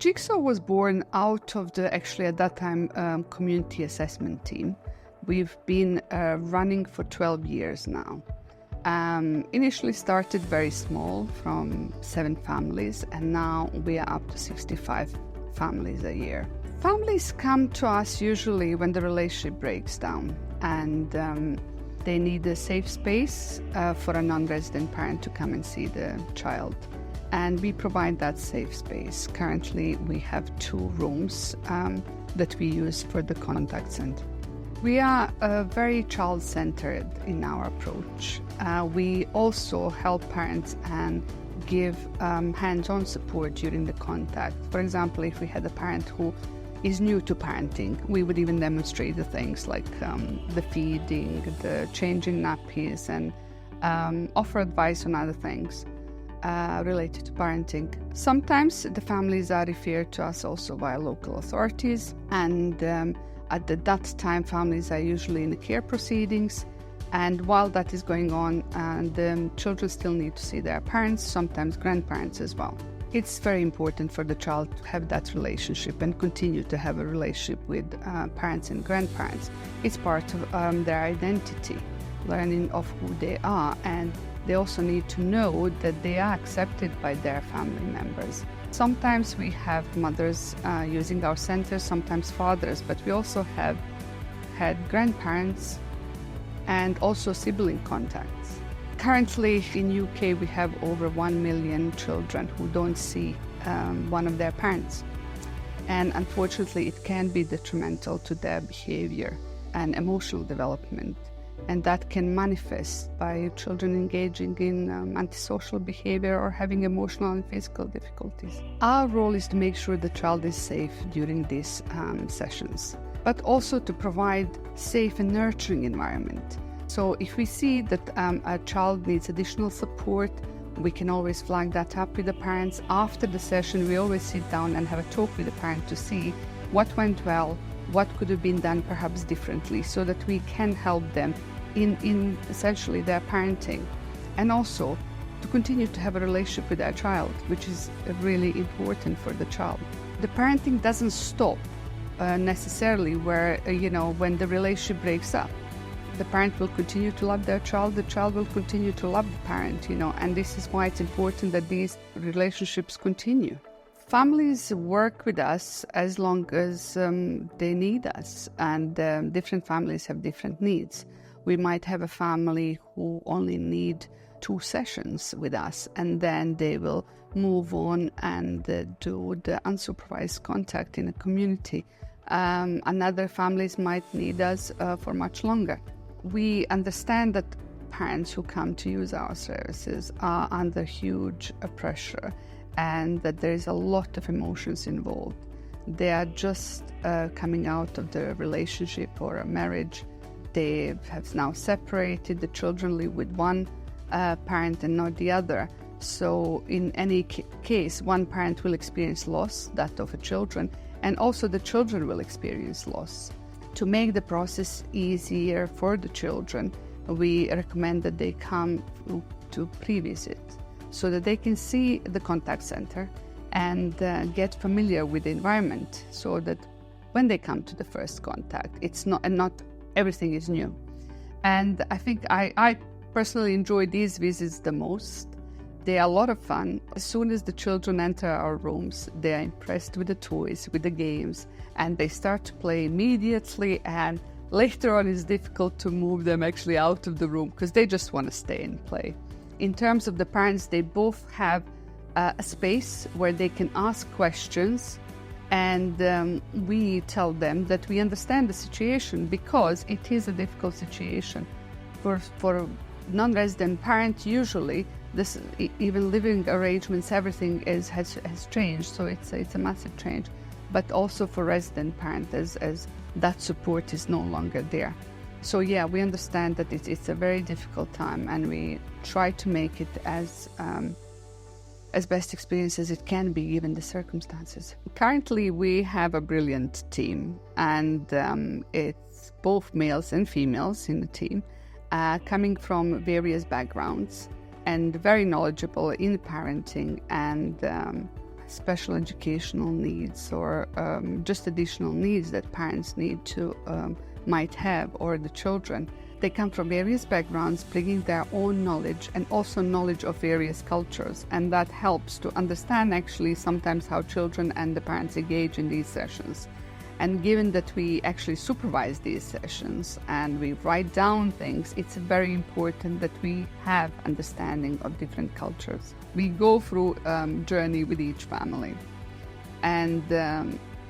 Jigsaw was born out of actually at that time, community assessment team. We've been running for 12 years now. Initially started very small, from 7 families, and now we are up to 65 families a year. Families come to us usually when the relationship breaks down, and they need a safe space for a non-resident parent to come and see the child. And we provide that safe space. Currently, we have 2 rooms that we use for the contact center. We are very child-centered in our approach. We also help parents and give hands-on support during the contact. For example, if we had a parent who is new to parenting, we would even demonstrate the things like the feeding, the changing nappies, and offer advice on other things related to parenting. Sometimes the families are referred to us also by local authorities, and at that time families are usually in the care proceedings, and while that is going on, the children still need to see their parents, sometimes grandparents as well. It's very important for the child to have that relationship and continue to have a relationship with parents and grandparents. It's part of their identity, learning of who they are, and they also need to know that they are accepted by their family members. Sometimes we have mothers using our centers, sometimes fathers, but we also have had grandparents and also sibling contacts. Currently in UK we have over 1 million children who don't see one of their parents, and unfortunately it can be detrimental to their behavior and emotional development, and that can manifest by children engaging in antisocial behavior or having emotional and physical difficulties. Our role is to make sure the child is safe during these sessions, but also to provide safe and nurturing environment. So if we see that a child needs additional support, we can always flag that up with the parents. After the session, we always sit down and have a talk with the parent to see what went well, what could have been done perhaps differently, so that we can help them in essentially their parenting, and also to continue to have a relationship with their child, which is really important for the child. The parenting doesn't stop necessarily where, when the relationship breaks up. The parent will continue to love their child, the child will continue to love the parent, and this is why it's important that these relationships continue. Families work with us as long as they need us, and different families have different needs. We might have a family who only need 2 sessions with us, and then they will move on and do the unsupervised contact in a community. Another families might need us for much longer. We understand that parents who come to use our services are under huge pressure, and that there is a lot of emotions involved. They are just coming out of the relationship or a marriage. They have now separated, the children live with one parent and not the other. So in any case, one parent will experience loss, that of the children, and also the children will experience loss. To make the process easier for the children, we recommend that they come to pre-visit so that they can see the contact center and get familiar with the environment, so that when they come to the first contact, it's not everything is new. And I think I personally enjoy these visits the most. They are a lot of fun. As soon as the children enter our rooms, they are impressed with the toys, with the games, and they start to play immediately, and later on it's difficult to move them actually out of the room because they just want to stay and play. In terms of the parents, they both have a space where they can ask questions, and we tell them that we understand the situation because it is a difficult situation. For a non-resident parent, usually even living arrangements, everything has changed, so it's a massive change. But also for resident parents, as that support is no longer there. So yeah, we understand that it's a very difficult time, and we try to make it as best experience as it can be given the circumstances. Currently, we have a brilliant team, and it's both males and females in the team, coming from various backgrounds and very knowledgeable in parenting and special educational needs or just additional needs that parents need to might have, or the children. They come from various backgrounds, bringing their own knowledge and also knowledge of various cultures, and that helps to understand actually sometimes how children and the parents engage in these sessions. And given that we actually supervise these sessions and we write down things, it's very important that we have understanding of different cultures. We go through a journey with each family, and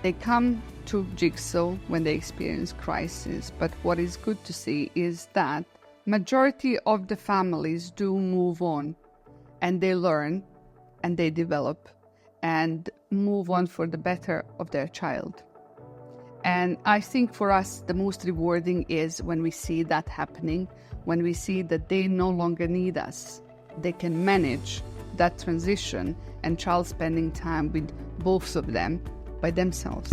they come to Jigsaw when they experience crisis. But what is good to see is that majority of the families do move on, and they learn and they develop and move on for the better of their child. And I think for us, the most rewarding is when we see that happening, when we see that they no longer need us. They can manage that transition and child spending time with both of them by themselves.